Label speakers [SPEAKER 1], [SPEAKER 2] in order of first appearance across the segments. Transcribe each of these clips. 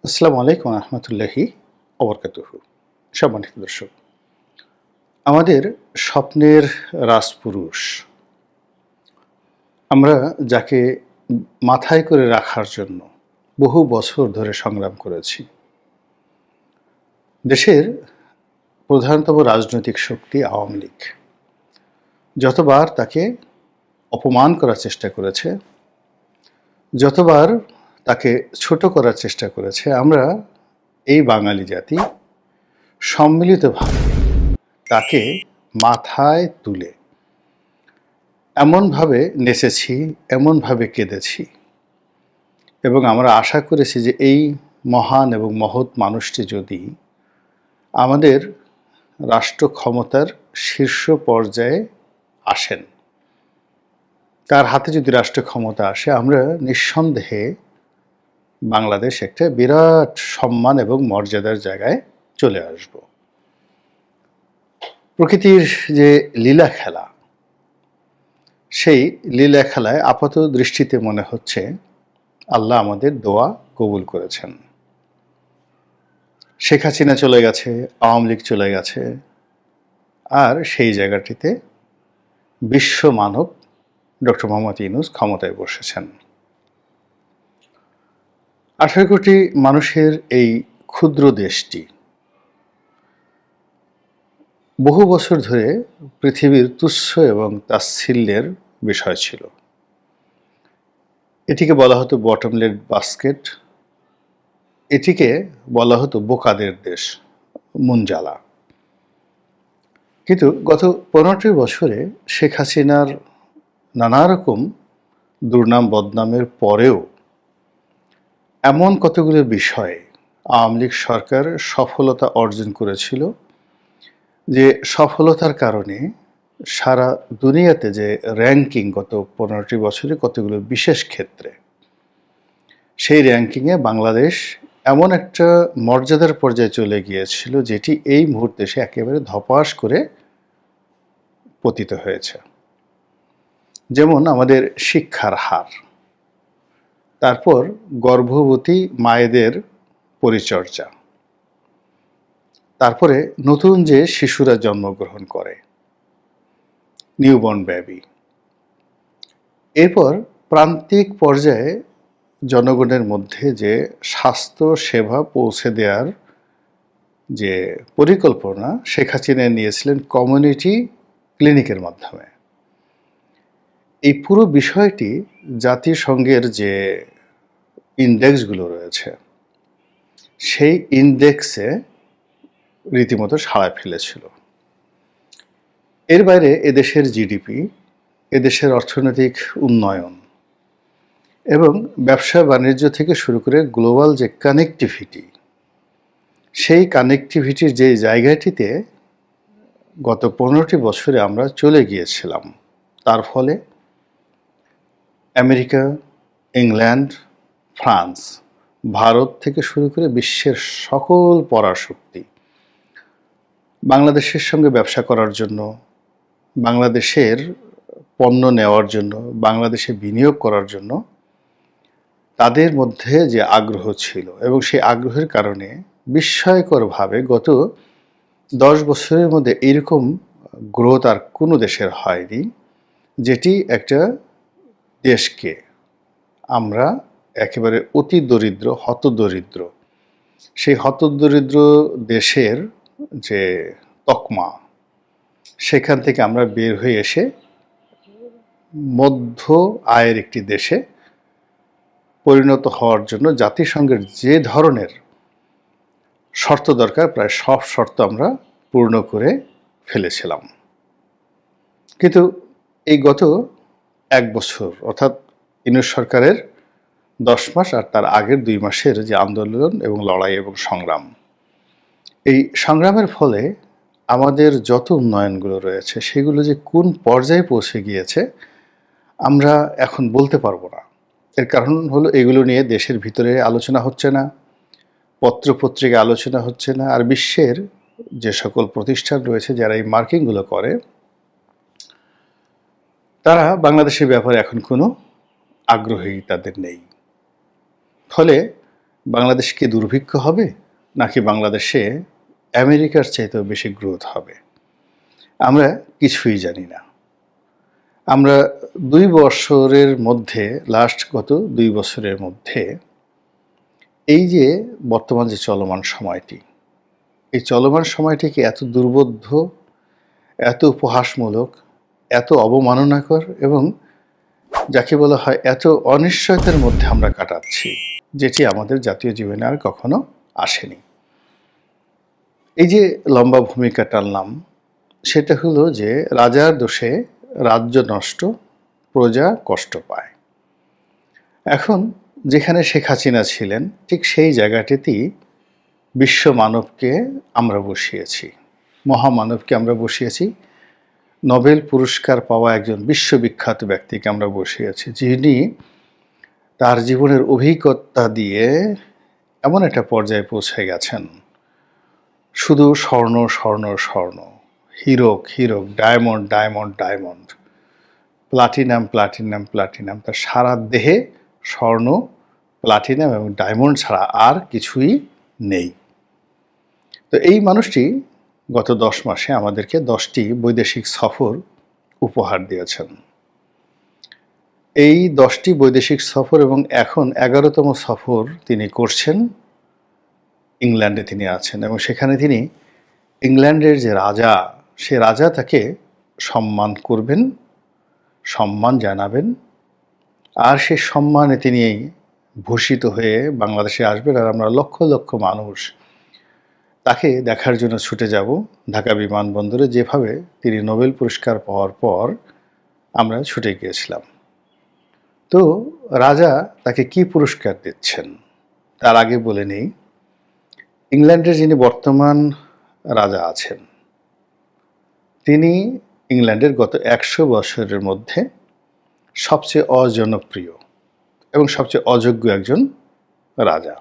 [SPEAKER 1] আসসালামু আলাইকুম রহমতুল্লাহি অবরকাতুহু। সম্মানিত দর্শক, আমাদের স্বপ্নের রাজপুরুষ, আমরা যাকে মাথায় করে রাখার জন্য বহু বছর ধরে সংগ্রাম করেছি। দেশের প্রধানতম রাজনৈতিক শক্তি আওয়ামী লীগ যতবার তাকে অপমান করার চেষ্টা করেছে, যতবার তাকে ছোট করার চেষ্টা করেছে, আমরা এই বাঙালি জাতি সম্মিলিতভাবে তাকে মাথায় তুলে এমনভাবে নেচেছি, এমনভাবে কেঁদেছি এবং আমরা আশা করেছি যে এই মহান এবং মহৎ মানুষটি যদি আমাদের রাষ্ট্র ক্ষমতার শীর্ষ পর্যায়ে আসেন, তার হাতে যদি রাষ্ট্র ক্ষমতা আসে, আমরা নিঃসন্দেহে বাংলাদেশ একটা বিরাট সম্মান এবং মর্যাদার জায়গায় চলে আসব। প্রকৃতির যে লীলা খেলা, সেই লীলা খেলায় আপাত দৃষ্টিতে মনে হচ্ছে আল্লাহ আমাদের দোয়া কবুল করেছেন। শেখ হাসিনা চলে গেছে, আওয়ামী লীগ চলে গেছে, আর সেই জায়গাটিতে বিশ্ব মানব ডক্টর মোহাম্মদ ইউনূস ক্ষমতায় বসেছেন। 18 কোটি মানুষের এই ক্ষুদ্র দেশটি বহু বছর ধরে পৃথিবীর তুচ্ছ এবং তাচ্ছিল্যের বিষয় ছিল। এটিকে বলা হতো বটমলেট বাস্কেট, এটিকে বলা হতো বোকাদের দেশ, মুনজালা। কিন্তু গত 15টি বছরে শেখ হাসিনার নানা রকম দুর্নাম বদনামের পরেও এমন কতগুলো বিষয়ে আওয়ামী লীগ সরকার সফলতা অর্জন করেছিল, যে সফলতার কারণে সারা দুনিয়াতে যে র্যাঙ্কিং গত 15টি বছরে কতগুলো বিশেষ ক্ষেত্রে, সেই র্যাঙ্কিংয়ে বাংলাদেশ এমন একটা মর্যাদার পর্যায়ে চলে গিয়েছিল যেটি এই মুহূর্তে সে একেবারে ধপাস করে পতিত হয়েছে। যেমন আমাদের শিক্ষার হার, তারপর গর্ভবতী মায়েদের পরিচর্যা, তারপরে নতুন যে শিশুরা জন্মগ্রহণ করে, নিউবর্ন বেবি, এরপর প্রান্তিক পর্যায়ে জনগণের মধ্যে যে স্বাস্থ্য সেবা পৌঁছে দেওয়ার যে পরিকল্পনা শেখ হাসিনা নিয়েছিলেন কমিউনিটি ক্লিনিকের মাধ্যমে, এই পুরো বিষয়টি জাতিসংঘের যে ইন্ডেক্সগুলো রয়েছে, সেই ইন্ডেক্সে রীতিমতো সাড়া ফেলেছিল। এর বাইরে এদেশের জিডিপি, এদেশের অর্থনৈতিক উন্নয়ন এবং ব্যবসা বাণিজ্য থেকে শুরু করে গ্লোবাল যে কানেক্টিভিটি, সেই কানেক্টিভিটির যে জায়গাটিতে গত 15টি বছরে আমরা চলে গিয়েছিলাম, তার ফলে আমেরিকা, ইংল্যান্ড, ফ্রান্স, ভারত থেকে শুরু করে বিশ্বের সকল পরাশক্তি বাংলাদেশের সঙ্গে ব্যবসা করার জন্য, বাংলাদেশের পণ্য নেওয়ার জন্য, বাংলাদেশে বিনিয়োগ করার জন্য তাদের মধ্যে যে আগ্রহ ছিল, এবং সেই আগ্রহের কারণে বিস্ময়করভাবে গত 10 বছরের মধ্যে এরকম গ্রোথ আর কোনো দেশের হয়নি, যেটি একটা দেশকে আমরা একেবারে অতি দরিদ্র, হতদরিদ্র, সেই হতদরিদ্র দেশের যে তকমা, সেখান থেকে আমরা বের হয়ে এসে মধ্য আয়ের একটি দেশে পরিণত হওয়ার জন্য জাতিসংঘের যে ধরনের শর্ত দরকার, প্রায় সব শর্ত আমরা পূর্ণ করে ফেলেছিলাম। কিন্তু এই গত 1 বছর, অর্থাৎ ইউনূস সরকারের 10 মাস আর তার আগের 2 মাসের যে আন্দোলন এবং লড়াই এবং সংগ্রাম, এই সংগ্রামের ফলে আমাদের যত উন্নয়নগুলো রয়েছে সেগুলো যে কোন পর্যায়ে পৌঁছে গিয়েছে আমরা এখন বলতে পারবো না। এর কারণ হলো এগুলো নিয়ে দেশের ভিতরে আলোচনা হচ্ছে না, পত্রপত্রিকা আলোচনা হচ্ছে না, আর বিশ্বের যে সকল প্রতিষ্ঠান রয়েছে যারা এই মার্কিংগুলো করে, তারা বাংলাদেশের ব্যাপারে এখন কোনো আগ্রহী তাদের নেই। ফলে বাংলাদেশ কি দুর্ভিক্ষ হবে, নাকি বাংলাদেশে আমেরিকার চাইতেও বেশি গ্রোথ হবে? আমরা কিছুই জানি না। আমরা 2 বছরের মধ্যে, গত 2 বছরের মধ্যে এই যে বর্তমান যে চলমান সময়টি, এই চলমান সময়টিকে এত দুর্বোধ্য, এত উপহাসমূলক, এত অবমাননাকর এবং যাকে বলা হয় এত অনিশ্চয়তার মধ্যে আমরা কাটাচ্ছি, যেটি আমাদের জাতীয় জীবনে আর কখনো আসেনি। এই যে লম্বা ভূমিকা টানলাম, সেটা হলো যে রাজার দোষে রাজ্য নষ্ট, প্রজা কষ্ট পায়। এখন যেখানে শেখ হাসিনা ছিলেন, ঠিক সেই জায়গাটিতেই বিশ্ব মানবকে আমরা বসিয়েছি, মহামানবকে আমরা বসিয়েছি, নোবেল পুরস্কার পাওয়া একজন বিশ্ববিখ্যাত ব্যক্তিকে আমরা বসিয়েছি, যিনি তার জীবনের অভিজ্ঞতা দিয়ে এমন একটা পর্যায়ে পৌঁছে গেছেন, শুধু স্বর্ণ স্বর্ণ স্বর্ণ, হীরক হীরক, diamond diamond diamond, platinum platinum platinum, তার সারা দেহে স্বর্ণ, প্লাটিনাম এবং ডায়মন্ড ছাড়া আর কিছুই নেই। তো এই মানুষটি গত 10 মাসে আমাদেরকে 10টি বৈদেশিক সফর উপহার দিয়েছেন। এই 10টি বৈদেশিক সফর এবং এখন 11তম সফর তিনি করছেন। ইংল্যান্ডে তিনি আছেন এবং সেখানে তিনি ইংল্যান্ডের যে রাজা, সে রাজা তাকে সম্মান করবেন, সম্মান জানাবেন, আর সেই সম্মানে তিনি ভূষিত হয়ে বাংলাদেশে আসবেন। আর আমরা লক্ষ লক্ষ মানুষ তাকে দেখার জন্য ছুটে যাব ঢাকা বিমানবন্দরে, যেভাবে তিনি নোবেল পুরস্কার পাওয়ার পর আমরা ছুটে গিয়েছিলাম। তো রাজা তাকে কি পুরস্কার দিচ্ছেন তার আগে বলে নেই, ইংল্যান্ডের যিনি বর্তমান রাজা আছেন, তিনি ইংল্যান্ডের গত 100 বছরের মধ্যে সবচেয়ে অজনপ্রিয় এবং সবচেয়ে অযোগ্য একজন রাজা।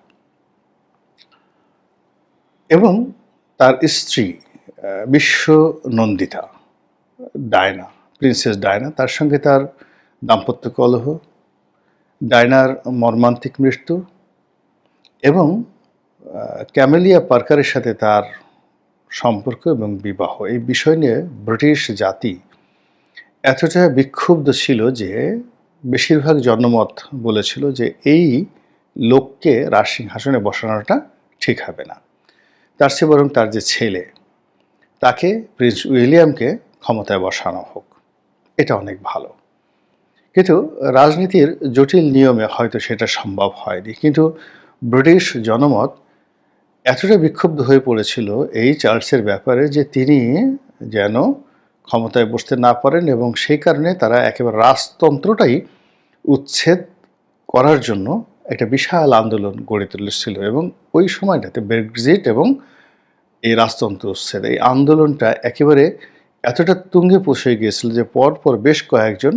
[SPEAKER 1] এবং তার স্ত্রী বিশ্ব নন্দিতা ডায়না, প্রিন্সেস ডায়না, তার সঙ্গে তার দাম্পত্য কলহ, ডায়নার মর্মান্তিক মৃত্যু এবং ক্যামেলিয়া পার্কারের সাথে তার সম্পর্ক এবং বিবাহ, এই বিষয় নিয়ে ব্রিটিশ জাতি এতটা বিক্ষুব্ধ ছিল যে বেশিরভাগ জনমত বলেছিল যে এই লোককে রাজসিংহাসনে বসানোটা ঠিক হবে না, তার চেয়ে বরং তার যে ছেলে, তাকে প্রিন্স উইলিয়ামকে ক্ষমতায় বসানো হোক, এটা অনেক ভালো। কিন্তু রাজনীতির জটিল নিয়মে হয়তো সেটা সম্ভব হয়নি, কিন্তু ব্রিটিশ জনমত এতটা বিক্ষুব্ধ হয়ে পড়েছিল এই চার্লসের ব্যাপারে যে তিনি যেন ক্ষমতায় বসতে না পারেন, এবং সেই কারণে তারা একেবারে রাজতন্ত্রটাই উচ্ছেদ করার জন্য একটা বিশাল আন্দোলন গড়ে তুলেছিল। এবং ওই সময়টাতে ব্রেক্সিট এবং এই রাজতন্ত্র উচ্ছেদ, এই আন্দোলনটা একেবারে এতটা তুঙ্গে পৌঁছে গিয়েছিল যে পরপর বেশ কয়েকজন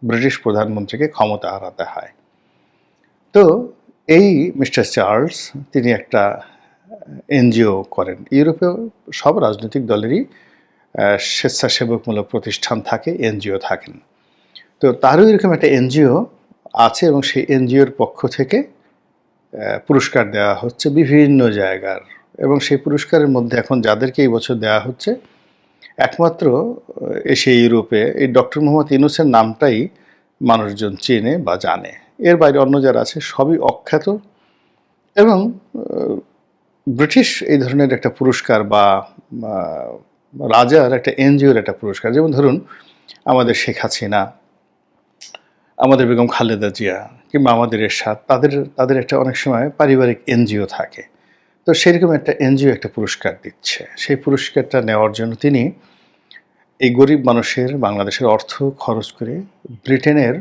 [SPEAKER 1] ব্রিটিশ প্রধানমন্ত্রীকে ক্ষমতা হারাতে হয়। তো এই মিস্টার চার্লস তিনি একটা এনজিও করেন। ইউরোপেও সব রাজনৈতিক দলেরই স্বেচ্ছাসেবকমূলক প্রতিষ্ঠান থাকে, এনজিও থাকেন। তো তারও এরকম একটা এনজিও আছে এবং সেই এনজিওর পক্ষ থেকে পুরস্কার দেওয়া হচ্ছে বিভিন্ন জায়গার, এবং সেই পুরস্কারের মধ্যে এখন যাদেরকে এই বছর দেওয়া হচ্ছে, একমাত্র এশিয়া ইউরোপে এই ডক্টর মোহাম্মদ ইউনূসের নামটাই মানুষজন চেনে বা জানে। এর বাইরে অন্য যারা আছে সবই অখ্যাত। এবং ব্রিটিশ এই ধরনের একটা পুরস্কার বা রাজার একটা এনজিওর একটা পুরস্কার, যেমন ধরুন আমাদের শেখ হাসিনা, আমাদের বেগম খালেদা জিয়া কিংবা আমাদের এরশাদ, তাদের একটা অনেক সময় পারিবারিক এনজিও থাকে। তো সেরকম একটা এনজিও একটা পুরস্কার দিচ্ছে। সেই পুরস্কারটা নেওয়ার জন্য তিনি এই গরিব মানুষের, বাংলাদেশের অর্থ খরচ করে ব্রিটেনের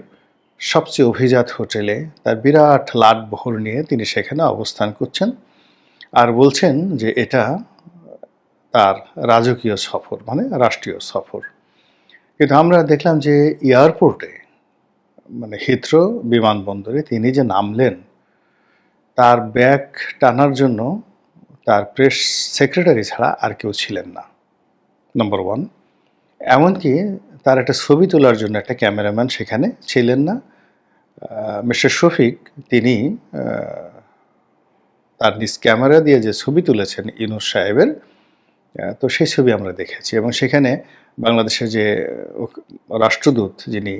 [SPEAKER 1] সবচেয়ে অভিজাত হোটেলে তার বিরাট লাট বহর নিয়ে তিনি সেখানে অবস্থান করছেন আর বলছেন যে এটা তার রাজকীয় সফর, মানে রাষ্ট্রীয় সফর। কিন্তু আমরা দেখলাম যে এয়ারপোর্টে, মানে হিথ্রো বিমানবন্দরে তিনি যে নামলেন, তার ব্যাগ টানার জন্য তার প্রেস সেক্রেটারি ছাড়া আর কেউ ছিলেন না, নম্বর 1। এমনকি তার একটা ছবি তোলার জন্য একটা ক্যামেরাম্যান সেখানে ছিলেন না। মিস্টার শফিক তিনি তার নিজ ক্যামেরা দিয়ে যে ছবি তুলেছেন ইউনূস সাহেবের, তো সেই ছবি আমরা দেখেছি। এবং সেখানে বাংলাদেশের যে রাষ্ট্রদূত যিনি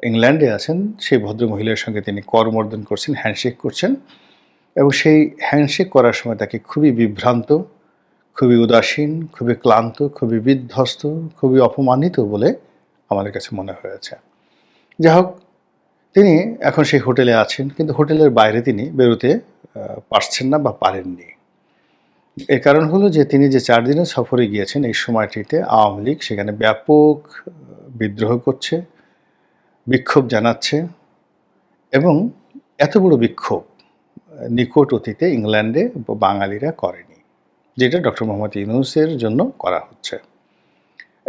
[SPEAKER 1] ইংল্যান্ডে আছেন, সেই ভদ্রমহিলার সঙ্গে তিনি করমর্দন করছেন, হ্যান্ডশেক করছেন, এবং সেই হ্যান্ডশেক করার সময় তাকে খুবই বিভ্রান্ত, খুবই উদাসীন, খুবই ক্লান্ত, খুবই বিধ্বস্ত, খুবই অপমানিত বলে আমাদের কাছে মনে হয়েছে। যাই হোক, তিনি এখন সেই হোটেলে আছেন, কিন্তু হোটেলের বাইরে তিনি বেরোতে পারছেন না বা পারেননি। এর কারণ হলো যে তিনি যে 4 দিনের সফরে গিয়েছেন, এই সময়টিতে আওয়ামী লীগ সেখানে ব্যাপক বিদ্রোহ করছে, বিক্ষোভ জানাচ্ছে, এবং এত বড় বিক্ষোভ নিকট অতীতে ইংল্যান্ডে বাঙালিরা করেনি, যেটা ডক্টর মোহাম্মদ ইউনূসের জন্য করা হচ্ছে।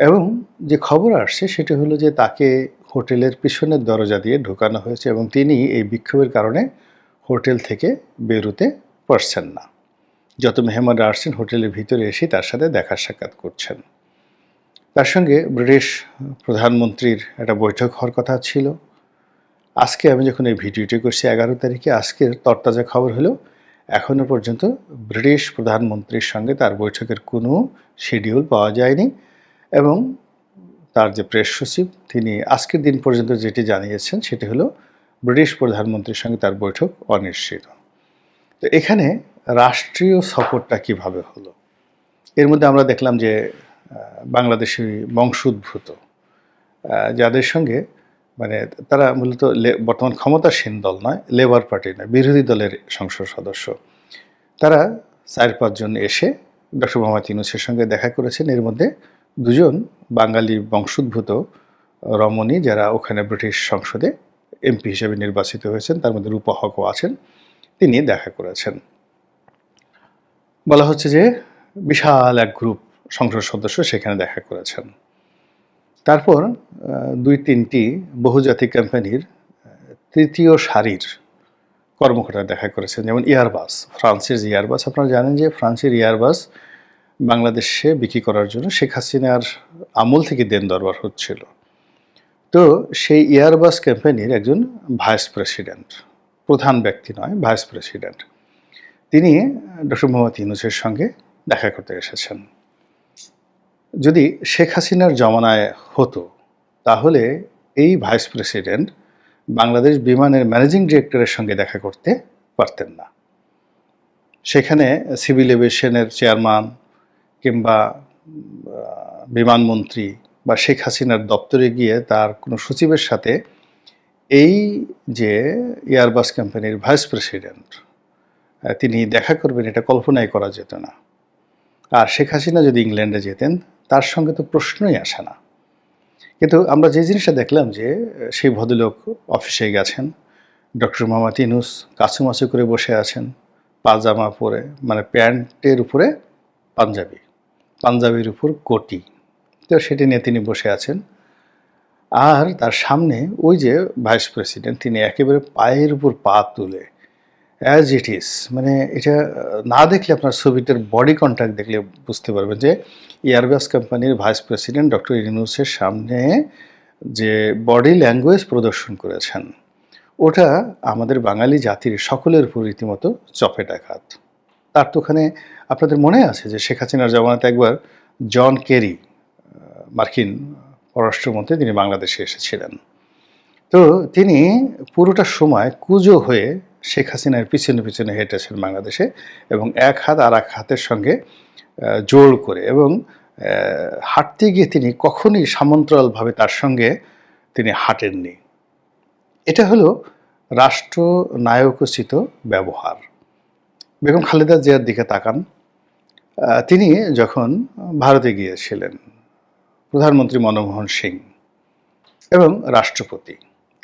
[SPEAKER 1] এবং যে খবর আসছে সেটা হলো যে তাকে হোটেলের পিছনের দরজা দিয়ে ঢোকানো হয়েছে, এবং তিনি এই বিক্ষোভের কারণে হোটেল থেকে বেরোতে পারছেন না। যত মেহমানরা আসছেন হোটেলের ভিতরে এসে তার সাথে দেখা সাক্ষাৎ করছেন। তার সঙ্গে ব্রিটিশ প্রধানমন্ত্রীর একটা বৈঠক হওয়ার কথা ছিল। আজকে আমি যখন এই ভিডিওটি করছি 11 তারিখে, আজকের তরতাজা খবর হলো এখনও পর্যন্ত ব্রিটিশ প্রধানমন্ত্রীর সঙ্গে তার বৈঠকের কোনো শিডিউল পাওয়া যায়নি, এবং তার যে প্রেস সচিব তিনি আজকের দিন পর্যন্ত যেটি জানিয়েছেন সেটি হলো ব্রিটিশ প্রধানমন্ত্রীর সঙ্গে তার বৈঠক অনিশ্চিত। তো এখানে রাষ্ট্রীয় সফরটা কিভাবে হলো? এর মধ্যে আমরা দেখলাম যে বাংলাদেশি বংশোদ্ভূত যাদের সঙ্গে মানে তারা মূলত বর্তমান ক্ষমতাসীন দল নয়, লেবার পার্টি নয়, বিরোধী দলের সংসদ সদস্য, তারা 4-5 জন এসে ডক্টর মোহাম্মদ ইউনূসের সঙ্গে দেখা করেছেন। এর মধ্যে 2 জন বাঙালি বংশোদ্ভূত রমণী, যারা ওখানে ব্রিটিশ সংসদে এমপি হিসেবে নির্বাচিত হয়েছেন, তার মধ্যে রূপা হকও আছেন, তিনি দেখা করেছেন। বলা হচ্ছে যে বিশাল এক গ্রুপ সংসদ সদস্য সেখানে দেখা করেছেন। তারপর 2-3টি বহুজাতিক কোম্পানির তৃতীয় সারির কর্মকর্তা দেখা করেছেন, যেমন এয়ারবাস, ফ্রান্সের যে এয়ারবাস, আপনারা জানেন যে ফ্রান্সের এয়ারবাস বাংলাদেশে বিক্রি করার জন্য শেখ হাসিনার আমল থেকে দেন দরবার হচ্ছিল। তো সেই এয়ারবাস কোম্পানির একজন ভাইস প্রেসিডেন্ট, প্রধান ব্যক্তি নয়, ভাইস প্রেসিডেন্ট, তিনি ডক্টর মোহাম্মদ ইউনূসের সঙ্গে দেখা করতে এসেছেন। যদি শেখ হাসিনার জমানায় হতো তাহলে এই ভাইস প্রেসিডেন্ট বাংলাদেশ বিমানের ম্যানেজিং ডিরেক্টরের সঙ্গে দেখা করতে পারতেন না। সেখানে সিভিল এভিয়েশনের চেয়ারম্যান কিংবা বিমানমন্ত্রী বা শেখ হাসিনার দপ্তরে গিয়ে তার কোনো সচিবের সাথে এই যে এয়ারবাস কোম্পানির ভাইস প্রেসিডেন্ট তিনি দেখা করবেন, এটা কল্পনাই করা যেত না। আর শেখ হাসিনা যদি ইংল্যান্ডে যেতেন তার সঙ্গে তো প্রশ্নই আসে না। কিন্তু আমরা যে জিনিসটা দেখলাম যে সেই ভদ্রলোক অফিসে গেছেন, ডক্টর মোহাম্মদ ইউনূস কাছুমাছু করে বসে আছেন, পাজামা পরে, মানে প্যান্টের উপরে পাঞ্জাবি, পাঞ্জাবির উপর কোটি, তো সেটি নিয়ে তিনি বসে আছেন। আর তার সামনে ওই যে ভাইস প্রেসিডেন্ট, তিনি একেবারে পায়ের উপর পা তুলে অ্যাজ ইট ইজ, মানে এটা না দেখলে আপনার ছবিটার বডি কন্ট্যাক্ট দেখলে বুঝতে পারবেন যে এয়ারবাস কোম্পানির ভাইস প্রেসিডেন্ট ডক্টর ইউনূসের সামনে যে বডি ল্যাঙ্গুয়েজ প্রদর্শন করেছেন ওটা আমাদের বাঙালি জাতির সকলের উপর রীতিমতো চপেটাঘাত। তার তো ওখানে আপনাদের মনে আছে যে শেখ হাসিনার জমানাতে একবার জন কেরি, মার্কিন পররাষ্ট্রমন্ত্রী, তিনি বাংলাদেশে এসেছিলেন। তো তিনি পুরোটা সময় কুঁজো হয়ে শেখ হাসিনার পিছনে পিছনে হেঁটেছেন বাংলাদেশে, এবং এক হাত আর এক হাতের সঙ্গে জোড় করে, এবং হাঁটতে গিয়ে তিনি কখনোই সমান্তরালভাবে তার সঙ্গে তিনি হাঁটেননি। এটা হলো রাষ্ট্রনায়কোচিত ব্যবহার। বেগম খালেদা জিয়ার দিকে তাকান, তিনি যখন ভারতে গিয়েছিলেন, প্রধানমন্ত্রী মনমোহন সিং এবং রাষ্ট্রপতি,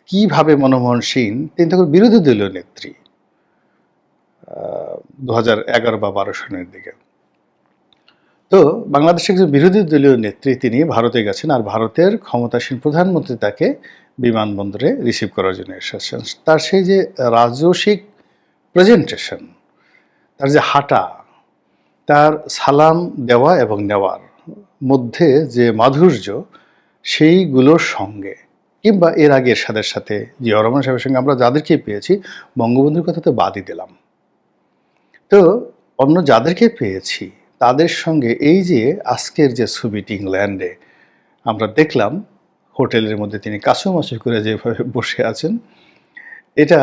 [SPEAKER 1] কিভাবে মনমোহন সিং, তিনি তখন বিরোধী দলীয় নেত্রী 2011 বা 12 সনের দিকে, তো বাংলাদেশের একজন বিরোধী দলীয় নেত্রী তিনি ভারতে গেছেন, আর ভারতের ক্ষমতাসীন প্রধানমন্ত্রী তাকে বিমানবন্দরে রিসিভ করার জন্য এসেছেন। তার সেই যে রাজসিক প্রেজেন্টেশন, তার যে হাঁটা, তার সালাম দেওয়া এবং নেওয়ার মধ্যে যে মাধুর্য, সেইগুলোর সঙ্গে কিংবা এর আগে এরশাদের সাথে জিয়াউর রহমান সাহেবের সঙ্গে আমরা যাদেরকে পেয়েছি, বঙ্গবন্ধুর কথা তো বাদই দিলাম, তো অন্য যাদেরকে পেয়েছি তাদের সঙ্গে এই যে আজকের যে ছবিটি ইংল্যান্ডে আমরা দেখলাম, হোটেলের মধ্যে তিনি কাছুমাছু করে যেভাবে বসে আছেন, এটা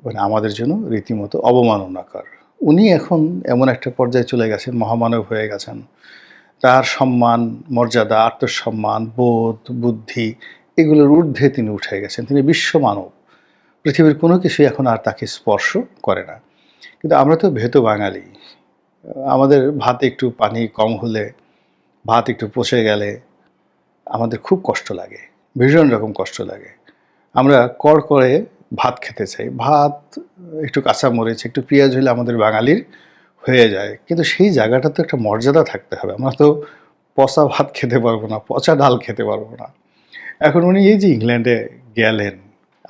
[SPEAKER 1] মানে আমাদের জন্য রীতিমতো অবমাননাকর। উনি এখন এমন একটা পর্যায়ে চলে গেছেন, মহামানব হয়ে গেছেন। তার সম্মান, মর্যাদা, আত্মসম্মান, বোধ, বুদ্ধি এগুলোর ঊর্ধ্বে তিনি উঠে গেছেন। তিনি বিশ্বমানব। পৃথিবীর কোনো কিছুই এখন আর তাকে স্পর্শ করে না। কিন্তু আমরা তো ভেতো বাঙালি। আমাদের ভাতে একটু পানি কম হলে, ভাত একটু পচে গেলে আমাদের খুব কষ্ট লাগে, ভীষণ রকম কষ্ট লাগে। আমরা কড়কড়ে ভাত খেতে চাই। ভাত একটু কাঁচামরিচ, একটু পেঁয়াজ হলে আমাদের বাঙালির হয়ে যায়। কিন্তু সেই জায়গাটা তো একটা মর্যাদা থাকতে হবে। আমরা তো পচা ভাত খেতে পারবো না, পচা ডাল খেতে পারবো না। এখন উনি এই যে ইংল্যান্ডে গেলেন,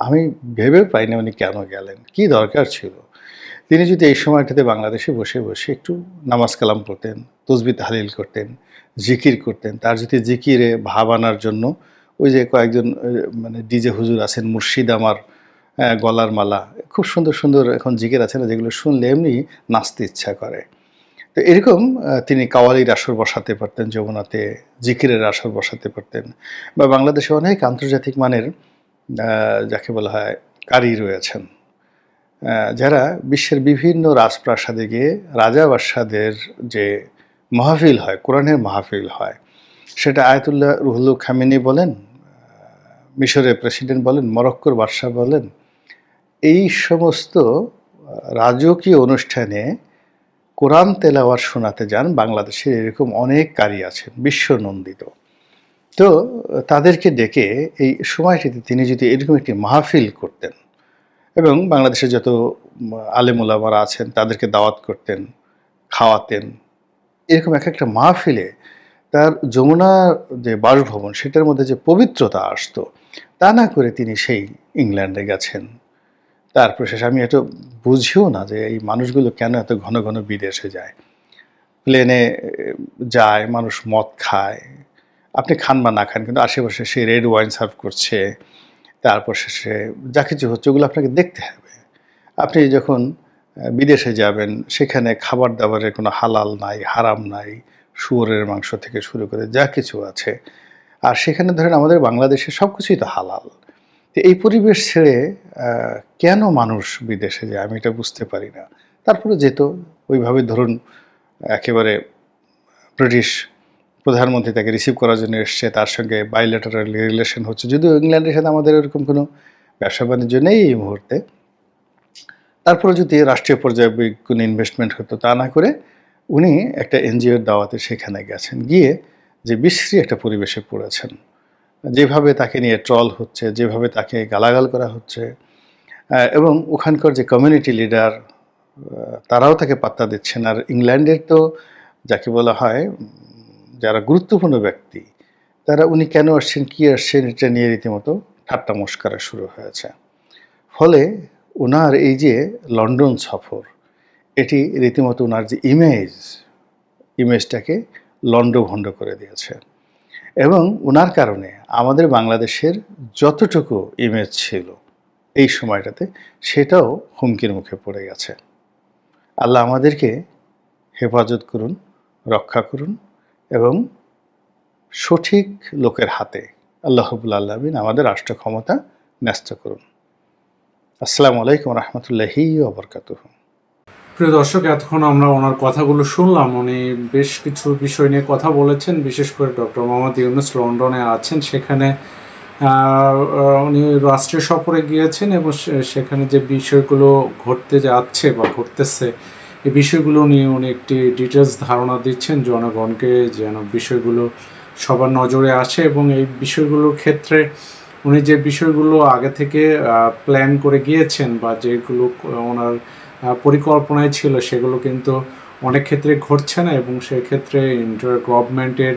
[SPEAKER 1] আমি ভেবে পাই না উনি কেন গেলেন, কি দরকার ছিল। তিনি যদি এই সময়টাতে বাংলাদেশে বসে বসে একটু নামাজ কালাম করতেন, তসবিহ তাহলিল করতেন, জিকির করতেন, তার যদি জিকিরে ভাব আনার জন্য ওই যে কয়েকজন মানে ডিজে হুজুর আছেন, মুর্শিদ আমার গলার মালা, খুব সুন্দর সুন্দর এখন জিকির আছে না, যেগুলো শুনলে এমনি নাচতে ইচ্ছা করে। তো এরকম তিনি কাওয়ালির আসর বসাতে পারতেন যমুনাতে, জিকিরের আসর বসাতে পারতেন। বা বাংলাদেশে অনেক আন্তর্জাতিক মানের যাকে বলা হয় কারি রয়েছেন, যারা বিশ্বের বিভিন্ন রাজপ্রাসাদে গিয়ে রাজা বাদশাদের যে মাহফিল হয়, কোরআনের মাহফিল হয়, সেটা আয়াতুল্লাহ রুহুল খামেনি বলেন, মিশরের প্রেসিডেন্ট বলেন, মরক্কোর বাদশাহ বলেন, এই সমস্ত রাজকীয় অনুষ্ঠানে কোরআন তেলাওয়াত শোনাতে যান বাংলাদেশের এরকম অনেক কারি আছেন, বিশ্বনন্দিত। তো তাদেরকে ডেকে এই সময়টিতে তিনি যদি এরকম একটি মাহফিল করতেন এবং বাংলাদেশের যত আলেম ওলামারা আছেন তাদেরকে দাওয়াত করতেন, খাওয়াতেন, এরকম এক একটা মাহফিলে তার যমুনা যে বাসভবন সেটার মধ্যে যে পবিত্রতা আসতো, তা না করে তিনি সেই ইংল্যান্ডে গেছেন। তারপর শেষে আমি এটা বুঝিও না যে এই মানুষগুলো কেন এত ঘন ঘন বিদেশে যায়। প্লেনে যায়, মানুষ মদ খায়, আপনি খান বা না খান, কিন্তু আশেপাশে সে রেড ওয়াইন সার্ভ করছে, তারপর শেষে যা কিছু হচ্ছে ওগুলো আপনাকে দেখতে হবে। আপনি যখন বিদেশে যাবেন সেখানে খাবার দাবারের কোনো হালাল নাই, হারাম নাই, শুয়োরের মাংস থেকে শুরু করে যা কিছু আছে। আর সেখানে ধরেন আমাদের বাংলাদেশে সব কিছুই তো হালাল। তো এই পরিবেশ ছেড়ে কেন মানুষ বিদেশে যায় আমি এটা বুঝতে পারি না। তারপরে যেত ওইভাবে, ধরুন একেবারে ব্রিটিশ প্রধানমন্ত্রী তাকে রিসিভ করার জন্য এসছে, তার সঙ্গে বাইলেটারাল রিলেশন হচ্ছে, যদিও ইংল্যান্ডের সাথে আমাদের এরকম কোনো ব্যবসা বাণিজ্য নেই এই মুহূর্তে। তারপরে যদি রাষ্ট্রীয় পর্যায়ে কোনো ইনভেস্টমেন্ট হতো, তা না করে উনি একটা এনজিওর দাওয়াতে সেখানে গেছেন, গিয়ে যে বিশ্রী একটা পরিবেশে পড়েছেন, যেভাবে তাকে নিয়ে ট্রল হচ্ছে, যেভাবে তাকে গালাগাল করা হচ্ছে, এবং ওখানকার যে কমিউনিটি লিডার তারাও তাকে পাত্তা দিচ্ছেন। আর ইংল্যান্ডের তো যাকে বলা হয় যারা গুরুত্বপূর্ণ ব্যক্তি, তারা উনি কেন আসছেন, কী আসছেন, এটা নিয়ে রীতিমতো ঠাট্টা মশকরা শুরু হয়েছে। ফলে ওনার এই যে লন্ডন সফর, এটি রীতিমতো ওনার যে ইমেজটাকে লণ্ডভণ্ড করে দিয়েছে। এবং ওনার কারণে আমাদের বাংলাদেশের যতটুকু ইমেজ ছিল এই সময়টাতে, সেটাও হুমকির মুখে পড়ে গেছে। আল্লাহ আমাদেরকে হেফাজত করুন, রক্ষা করুন এবং সঠিক লোকের হাতে আল্লাহ রাব্বুল আলামিন আমাদের রাষ্ট্র ক্ষমতা ন্যস্ত করুন। আসসালামু আলাইকুম রহমতুল্লাহি ওয়া বারাকাতুহু।
[SPEAKER 2] প্রিয় দর্শক, এতক্ষণ আমরা ওনার কথাগুলো শুনলাম। উনি বেশ কিছু বিষয় নিয়ে কথা বলেছেন, বিশেষ করে ডক্টর মোহাম্মদ ইউনূস লন্ডনে আছেন, সেখানে উনি রাষ্ট্রীয় সফরে গিয়েছেন এবং সেখানে যে বিষয়গুলো ঘটতে যাচ্ছে বা ঘটতেছে এই বিষয়গুলো নিয়ে উনি একটি ডিটেলস ধারণা দিচ্ছেন জনগণকে, যেন বিষয়গুলো সবার নজরে আসে। এবং এই বিষয়গুলোর ক্ষেত্রে উনি যে বিষয়গুলো আগে থেকে প্ল্যান করে গিয়েছেন বা যেগুলো ওনার পরিকল্পনায় ছিল, সেগুলো কিন্তু অনেক ক্ষেত্রে ঘটছে না এবং সেক্ষেত্রে ইন্টার গভর্নমেন্টের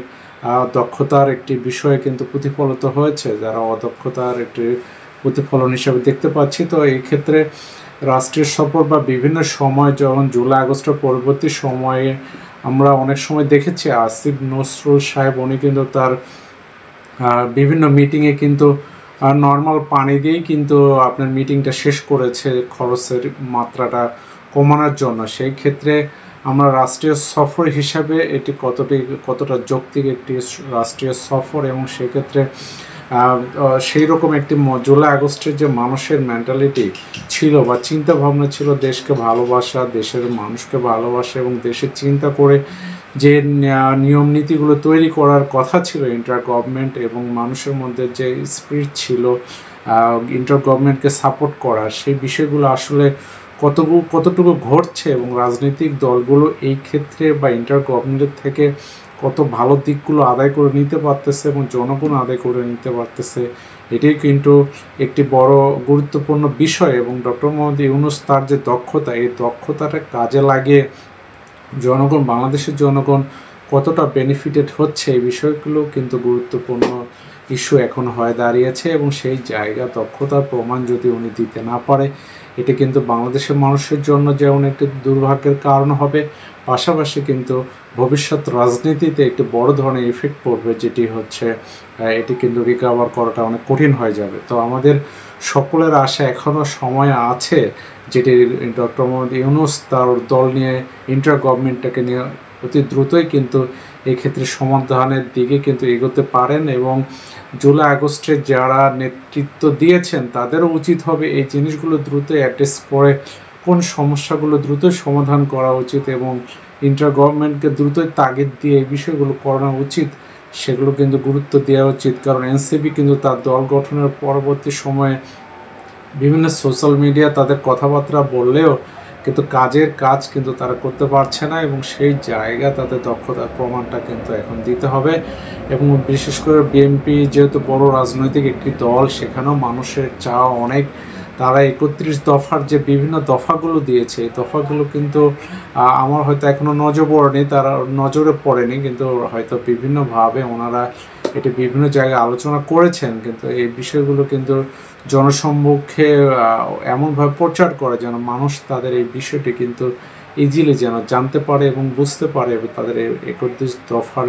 [SPEAKER 2] দক্ষতার একটি বিষয়ে কিন্তু প্রতিফলিত হয়েছে, যারা অদক্ষতার একটি প্রতিফলন হিসেবে দেখতে পাচ্ছি। তো এই ক্ষেত্রে রাষ্ট্রীয় সফর বা বিভিন্ন সময়, যখন জুলাই আগস্টের পরবর্তী সময়ে আমরা অনেক সময় দেখেছি আসিফ নজরুল সাহেব উনি কিন্তু তার বিভিন্ন মিটিংয়ে কিন্তু নর্মাল পানি দিয়েই কিন্তু আপনার মিটিংটা শেষ করেছে, খরচের মাত্রাটা কমানোর জন্য। সেই ক্ষেত্রে আমরা রাষ্ট্রীয় সফর হিসাবে এটি কতটা যৌক্তিক একটি রাষ্ট্রীয় সফর, এবং সেক্ষেত্রে সেই রকম একটি জুলাই আগস্টের যে মানুষের মেন্টালিটি ছিল বা চিন্তা ভাবনা ছিল, দেশকে ভালোবাসা, দেশের মানুষকে ভালোবাসা এবং দেশের চিন্তা করে যে নিয়ম নীতিগুলো তৈরি করার কথা ছিল ইন্টার গভর্নমেন্ট, এবং মানুষের মধ্যে যে স্পিরিট ছিল ইন্টার গভর্নমেন্টকে সাপোর্ট করার, সেই বিষয়গুলো আসলে কতটুকু ঘটছে, এবং রাজনৈতিক দলগুলো এই ক্ষেত্রে বা ইন্টার গভর্নমেন্টের থেকে কত ভালো দিকগুলো আদায় করে নিতে পারতেছে এবং জনগণ আদায় করে নিতে পারতেছে, এটাই কিন্তু একটি বড় গুরুত্বপূর্ণ বিষয়। এবং ডক্টর মোহাম্মদ ইউনূস তার যে দক্ষতা, এই দক্ষতাটা কাজে লাগিয়ে বাংলাদেশের জনগণ কতটা বেনিফিটেড হচ্ছে, এই বিষয়গুলো কিন্তু গুরুত্বপূর্ণ ইস্যু এখন হয়ে দাঁড়িয়েছে। এবং সেই জায়গা দক্ষতার প্রমাণ যদি উনি দিতে না পারে, এটা কিন্তু বাংলাদেশের মানুষের জন্য যেমন একটি দুর্ভাগ্যের কারণ হবে, পাশাপাশি কিন্তু ভবিষ্যৎ রাজনীতিতে একটি বড় ধরনের ইফেক্ট পড়বে, যেটি হচ্ছে এটি কিন্তু রিকভার করাটা অনেক কঠিন হয়ে যাবে। তো আমাদের সকলের আশা এখনও সময় আছে, যেটি ডক্টর মোহাম্মদ ইউনূস তার দল নিয়ে ইন্টার গভর্নমেন্টটাকে নিয়ে অতি দ্রুতই কিন্তু এই ক্ষেত্রে সমাধানের দিকে কিন্তু এগোতে পারেন। এবং জুলাই আগস্টে যারা নেতৃত্ব দিয়েছেন তাদেরও উচিত হবে এই জিনিসগুলো দ্রুত অ্যাড্রেস করে কোন সমস্যাগুলো দ্রুত সমাধান করা উচিত, এবং ইন্টার গভর্নমেন্টকে দ্রুতই তাগিদ দিয়ে এই বিষয়গুলো করানো উচিত, সেগুলো কিন্তু গুরুত্ব দেওয়া উচিত। কারণ এনসিপি কিন্তু তার দল গঠনের পরবর্তী সময়ে বিভিন্ন সোশ্যাল মিডিয়া তাদের কথাবার্তা বললেও কিন্তু কাজ কিন্তু তারা করতে পারছে না, এবং সেই জায়গা তাদের দক্ষতার প্রমাণটা কিন্তু এখন দিতে হবে। এবং বিশেষ করে বিএনপি যেহেতু বড় রাজনৈতিক একটি দল, সেখানেও মানুষের চাওয়া অনেক। তারা 31 দফার যে বিভিন্ন দফাগুলো দিয়েছে, এই দফাগুলো কিন্তু আমার হয়তো এখনও নজরে পড়েনি, কিন্তু হয়তো বিভিন্নভাবে ওনারা এটি বিভিন্ন জায়গায় আলোচনা করেছেন। কিন্তু এই বিষয়গুলো কিন্তু জনসম্মুখে এমনভাবে প্রচার করে যেন মানুষ তাদের এই বিষয়টি কিন্তু ইজিলি যেন জানতে পারে এবং বুঝতে পারে, এবং তাদের 31 দফার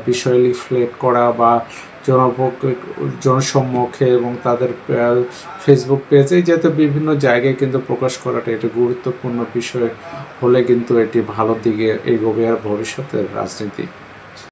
[SPEAKER 2] বিষয় লিফলেট করা বা জনসম্মুখে এবং তাদের ফেসবুক পেজে যাতে বিভিন্ন জায়গায় কিন্তু প্রকাশ করাটা এটা গুরুত্বপূর্ণ বিষয় হলে কিন্তু এটি ভালো দিকে এগোবে আর ভবিষ্যতের রাজনীতি।